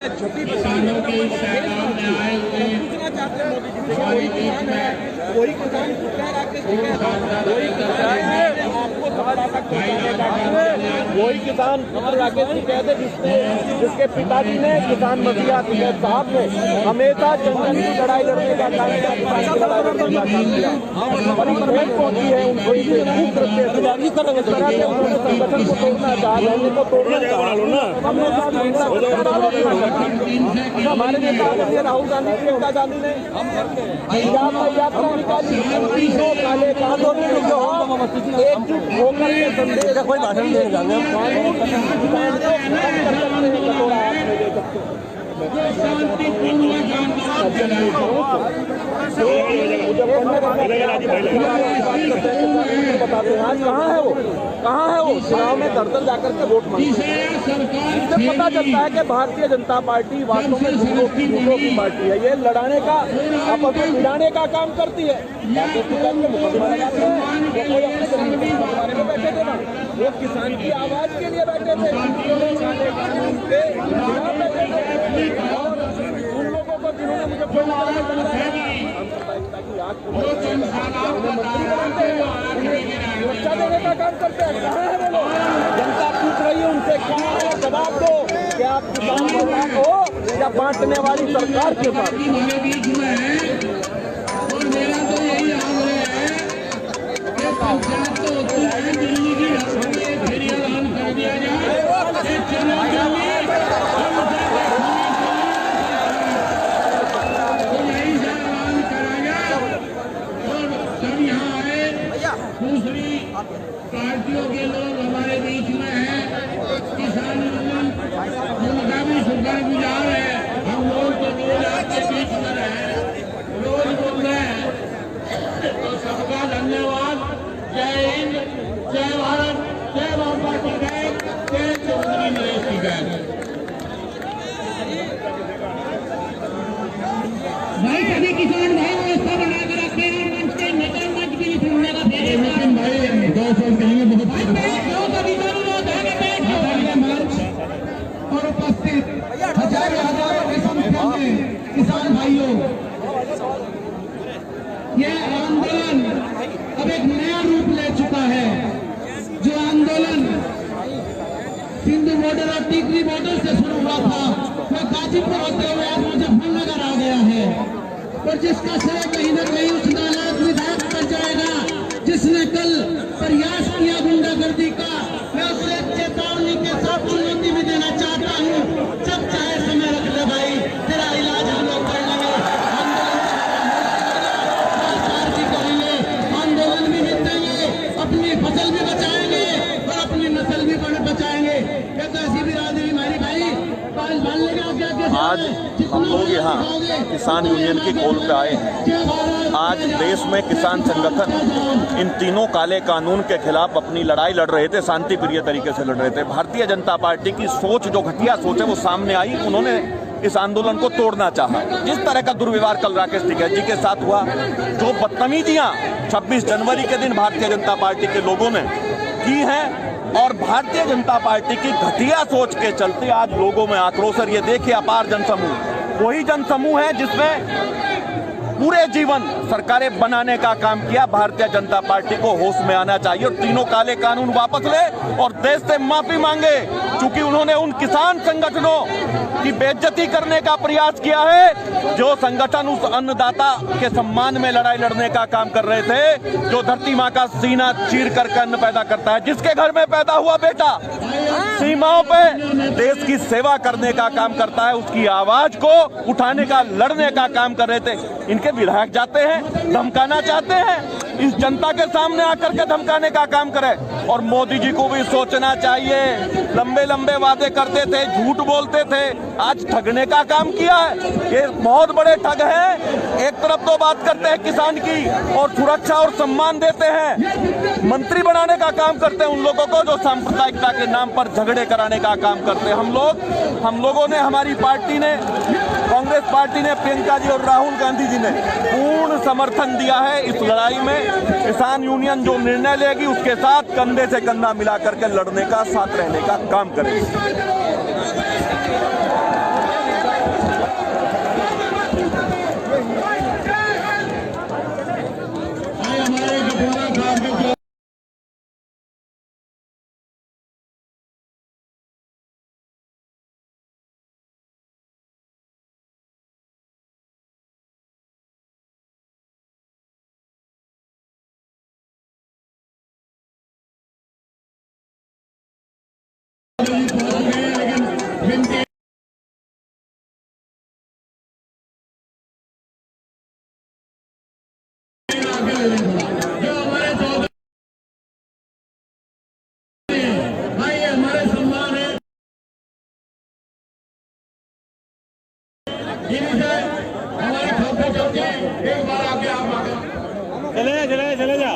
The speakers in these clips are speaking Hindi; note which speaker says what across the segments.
Speaker 1: किसानों के इस पैगाम में आए हुए हमारे देश में
Speaker 2: वही किसान राकेश जी कहते जिसके पिताजी ने किसान मसीहा साहब ने हमेशा जंगल की लड़ाई लड़ने का काम किया। पहुंची है उनको संगठन को तोड़ना चाहते को तोड़ना हमारे नेता राहुल गांधी प्रियंका गांधी ने पंजाब में यात्रा निकाली। काले कानून एकजुट होकर के संदेश कोई भाषण दे बताते हैं आज कहाँ है वो चुनाव में दर जाकर के वोट मांगते हैं। इससे पता चलता है कि भारतीय जनता पार्टी वास्तव में झूठों की पार्टी है। ये लड़ाने का आपस में मिलाने का काम करती है। बैठे थे ना, वो किसान की आवाज के लिए बैठे थे, उन लोगों को जिन्होंने मुझे सुरक्षा देने का काम करते हैं। कहाँ है वो लोग? जनता पूछ रही है उनसे, कहाँ है? जवाब दो कि आप किसान के साथ हो या बांटने वाली सरकार के साथ।
Speaker 1: और मेरा तो यही आग्रह है कि पंचायत तो होती है दिल्ली की फिर ऐलान कर दिया जाए दूसरी पार्टियों के लोग हमारे बीच में हैं। किसान यूनियन उनका भी शुक्रगुजार है। हम लोग तो रोज आपके बीच में रहे, रोज बोल रहे हैं, तो सबका धन्यवाद। जय हिंद, जय भारत, जय बाबा की जय, जय चौधरी नरेश की जय। भाई सभी किसान भाई व्यवस्था बनाकर रखते हैं। मंच के नेता मंच भी सुनने का लेकिन भाई 200 कहेंगे बहुत
Speaker 3: और उपस्थित हजारों की संख्या में किसान भाइयों, यह आंदोलन अब एक नया रूप ले चुका है। जो आंदोलन सिंधु बॉर्डर और टिकरी बॉर्डर से शुरू हुआ था, वह गाजीपुर होते हुए आज मुजफ्फरनगर आ गया है। और जिसका श्रेय कहीं न कहीं उस नालायक विधायक पर जाएगा जिसने कल प्रयास किया गुंडागर्दी का। मैं उसे चेतावनी के साथ चुनौती भी देना चाहता हूँ, जब चाहे समय रख ले भाई, तेरा इलाज हम लोग कर लेंगे। आंदोलन भी निपटेंगे, अपनी फसल भी बचाएंगे और अपनी नस्ल भी बचाएंगे। क्या तो ऐसी भी राजनीति हमारी भाई मान लेगा क्या?
Speaker 4: आज हम लोग यहाँ किसान यूनियन की कॉल पे आए हैं। आज देश में किसान संगठन इन तीनों काले कानून के खिलाफ अपनी लड़ाई लड़ रहे थे, शांति प्रिय तरीके से लड़ रहे थे। भारतीय जनता पार्टी की सोच, जो घटिया सोच है, वो सामने आई। उन्होंने इस आंदोलन को तोड़ना चाहा। जिस तरह का दुर्व्यवहार कल राकेश टिकैत जी के साथ हुआ, जो बदतमीजियां 26 जनवरी के दिन भारतीय जनता पार्टी के लोगों ने की हैं, और भारतीय जनता पार्टी की घटिया सोच के चलते आज लोगों में आक्रोश है। ये देखिए अपार जनसमूह, वही जनसमूह है जिसमें पूरे जीवन सरकारें बनाने का काम किया। भारतीय जनता पार्टी को होश में आना चाहिए और तीनों काले कानून वापस ले और देश से माफी मांगे, क्योंकि उन्होंने उन किसान संगठनों की बेइज्जती करने का प्रयास किया है जो संगठन उस अन्नदाता के सम्मान में लड़ाई लड़ने का काम कर रहे थे, जो धरती माँ का सीना चीर कर अन्न पैदा करता है, जिसके घर में पैदा हुआ बेटा सीमाओं पे देश की सेवा करने का काम करता है। उसकी आवाज को उठाने का, लड़ने का काम कर रहे थे। इनके विधायक जाते हैं, धमकाना चाहते हैं, इस जनता के सामने आकर के धमकाने का काम करे। और मोदी जी को भी सोचना चाहिए, लंबे लंबे वादे करते थे, झूठ बोलते थे, आज ठगने का काम किया है। ये बहुत बड़े ठग हैं। एक तरफ तो बात करते हैं किसान की और सुरक्षा और सम्मान देते हैं, मंत्री बनाने का काम करते हैं उन लोगों को जो सांप्रदायिकता के नाम पर झगड़े कराने का काम करते हैं। हम लोगों ने, हमारी पार्टी ने, कांग्रेस पार्टी ने, प्रियंका जी और राहुल गांधी जी ने पूर्ण समर्थन दिया है इस लड़ाई में। किसान यूनियन जो निर्णय लेगी उसके साथ कंधे से कंधा मिला करके लड़ने का, साथ रहने का काम करेगी।
Speaker 1: इनसे हमारे खाते चलते एक बार आके आप आगे
Speaker 2: चले जा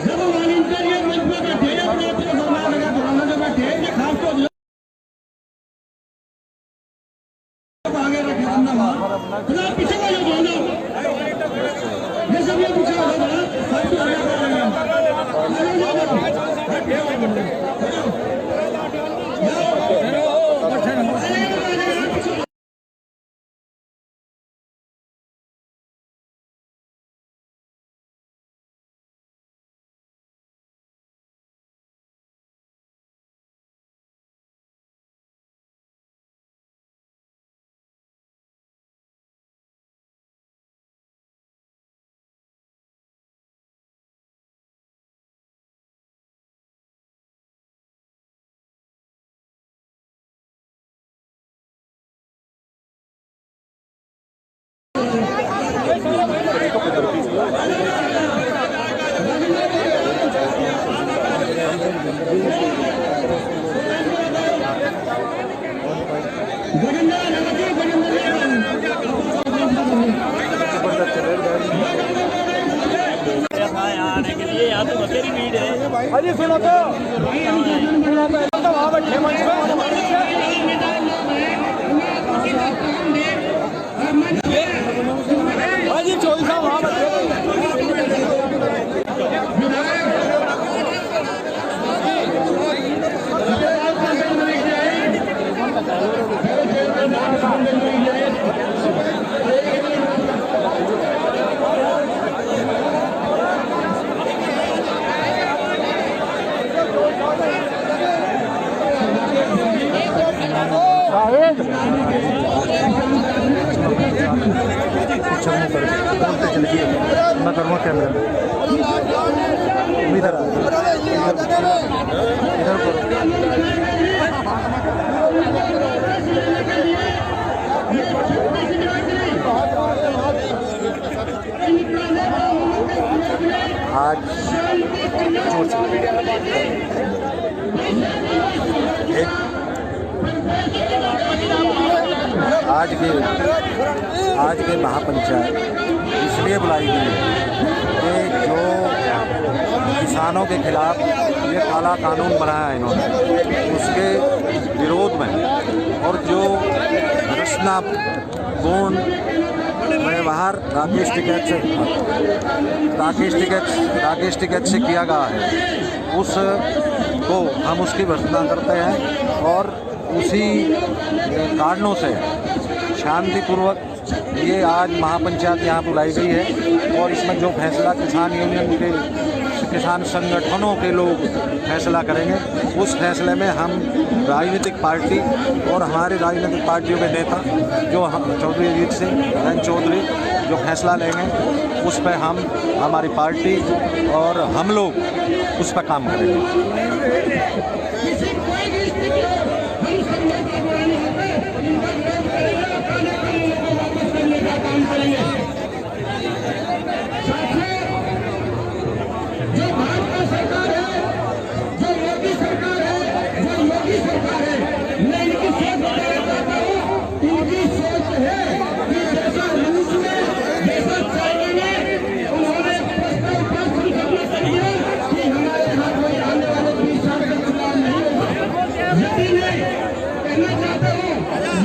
Speaker 3: जब वॉलंटियर ये मंच में बैठे अपने अपने धरना में बैठे ये खास तो आगे रखे धन्यवाद पीछे का जो बोलो ये सब ये पीछे का बोला
Speaker 2: अजी सुनो तो वहाँ बैठे मंच में अजी 24 वहाँ बैठे मैं करूँगा कैमरे में इधर
Speaker 5: आज के महापंचायत इसलिए बुलाई गई है कि जो किसानों के खिलाफ ये काला कानून बनाया है इन्होंने, उसके विरोध में और जो रचनापूर्ण व्यवहार राकेश टिकैत से किया गया है, उसको हम उसकी भर्त्सना करते हैं और उसी कारणों से शांतिपूर्वक ये आज महापंचायत यहाँ बुलाई गई है। और इसमें जो फैसला किसान यूनियन के किसान संगठनों के लोग फैसला करेंगे, उस फैसले में हम राजनीतिक पार्टी और हमारे राजनीतिक पार्टियों के नेता जो चौधरी अजीत सिंह नरेंद्र चौधरी जो फैसला लेंगे उस पर हमारी पार्टी और हम लोग उस पर काम करेंगे।
Speaker 3: जो भाजपा सरकार है, जो मोदी सरकार है, जो योगी सरकार है, मैं इनकी सोच बताना चाहता हूँ। इनकी सोच है कि जैसा रूस में, जैसा चाइना में उन्होंने प्रस्ताव पर संसद में दिया कि हमारे यहाँ कोई आने वाले 20 साल का चुनाव नहीं होगा। यदि मैं कहना चाहता हूँ,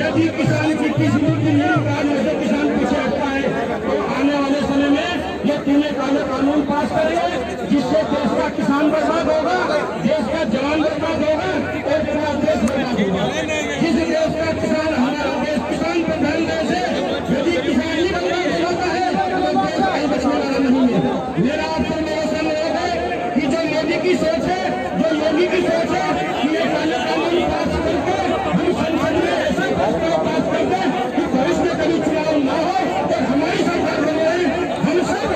Speaker 3: यदि किसान की किस्मत की नहीं से किसान पीछे हटता है तो आने वाले समय में ये तीनों काले कानून पास करेंगे, जिससे देश का किसान बर्बाद होगा, देश का जवान बर्बाद होगा और पूरा देश बर्बाद होगा। जिस देश का किसान, हमारा देश किसान प्रधान देश है, यदि किसान ही बर्बाद हो जाता है तो देश कहीं बचने वाला नहीं है। मेरा आपसे निवेदन है कि जो मोदी की सोच है, जो योगी की सोच है कि ये काले कानून पास करके हम संसद में ऐसे प्रस्ताव पास कर दें कि भविष्य में कभी चुनाव न हो और हमारी सरकार बने रहे। हम सब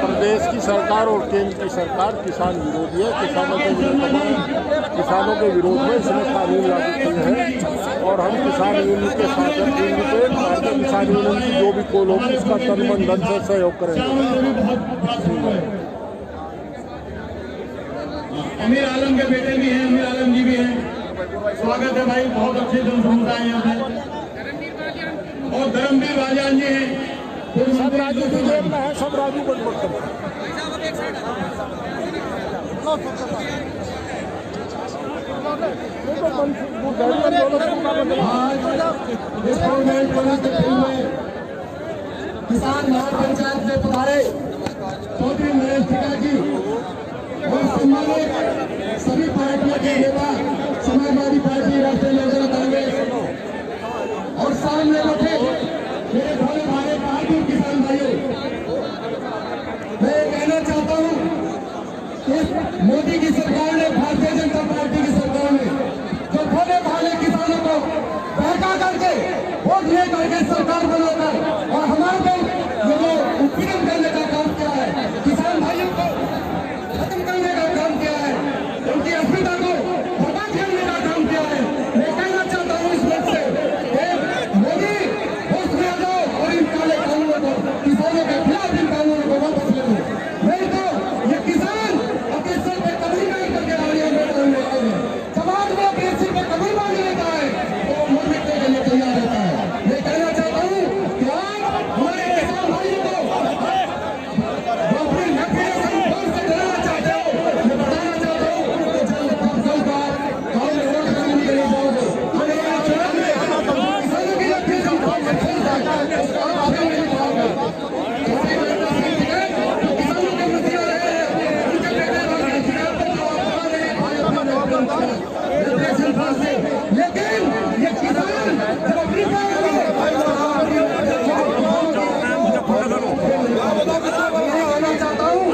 Speaker 6: प्रदेश की सरकार और केंद्र की सरकार किसान विरोधी है। किसानों के विरोध में इसने कानून लागू किए हैं और हम किसान यूनियन के साथ हैं। भारतीय किसान यूनियन की जो भी कोल होगी उसका तन मन धन से सहयोग करेंगे।
Speaker 1: अमीर आलम के बेटे भी हैं, अमीर आलम जी भी हैं। स्वागत है भाई, बहुत अच्छे जनसमुदाय है यहाँ पे। और धर्मवीर राजान जी हैं,
Speaker 6: सब राजू की जेब में है, सब राजू को वोट करें।
Speaker 3: किसान महापंचायत से पधारे चौधरी नरेश टिका जी और सम्मानित सभी पार्टियों के नेता, समाजवादी पार्टी, राष्ट्रीय लोकदल कांग्रेस और सामने बैठे मेरे भोले भाई भारतीय किसान भाइयों, मैं कहना चाहता हूं कि मोदी की सरकार ने, भारतीय जनता पार्टी की सरकार ने जो भोले भाले किसानों को बहका करके वोट ले करके सरकार बनाकर और हमारे को उत्पीड़न करने का काम किया है, किसान भाइयों को खत्म करने का काम किया है, उनकी अस्मिता को बर्बाद करने का काम किया है। मैं कहना चाहता हूँ इस वक्त से मोदी होश में आ जाओ और इन काले कानूनों को, किसानों के खिलाफ इन कानूनों को वापस ले लो, नहीं तो ये किसान अपने सर पे कभी नहीं करके आगे बैठे हुए हैं। समाज में अपने सिर पे कभी मांग लेता है तो वो मरने के लिए तैयार रहता है। मैं कहना चाहता हूँ कि आज हमारे किसान भाइयों को अपनी नफरत से डराना चाहते हो, मैं बताना चाहता हूँ कि जल्द और वोट करने के लिए जाओगे आने वाले चुनाव में किसानों की लड़की से और आगे नहीं जाओगे। किसानों के मसीहा रहे हैं, उनके बेटे लेकिन ये किसान जब अपनी कहना चाहता हूँ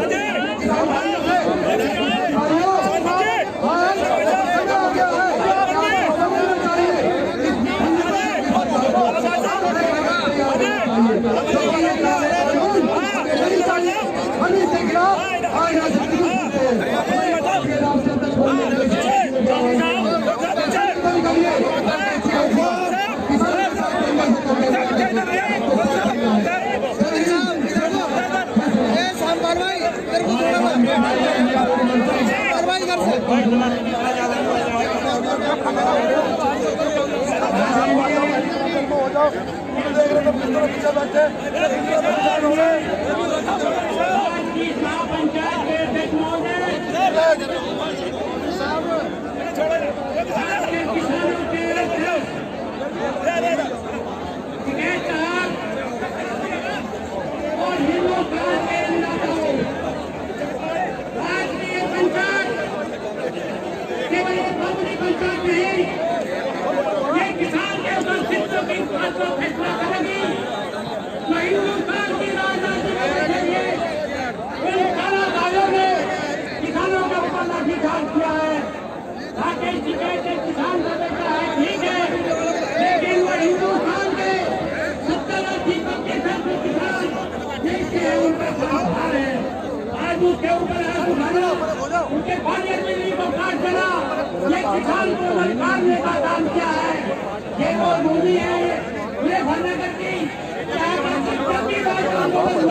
Speaker 3: उनके बालियर बिजली को काट देना, ये किसान को ललकारने का काम किया है। ये वो मोदी है, ये भरनगर की चाहे आंदोलन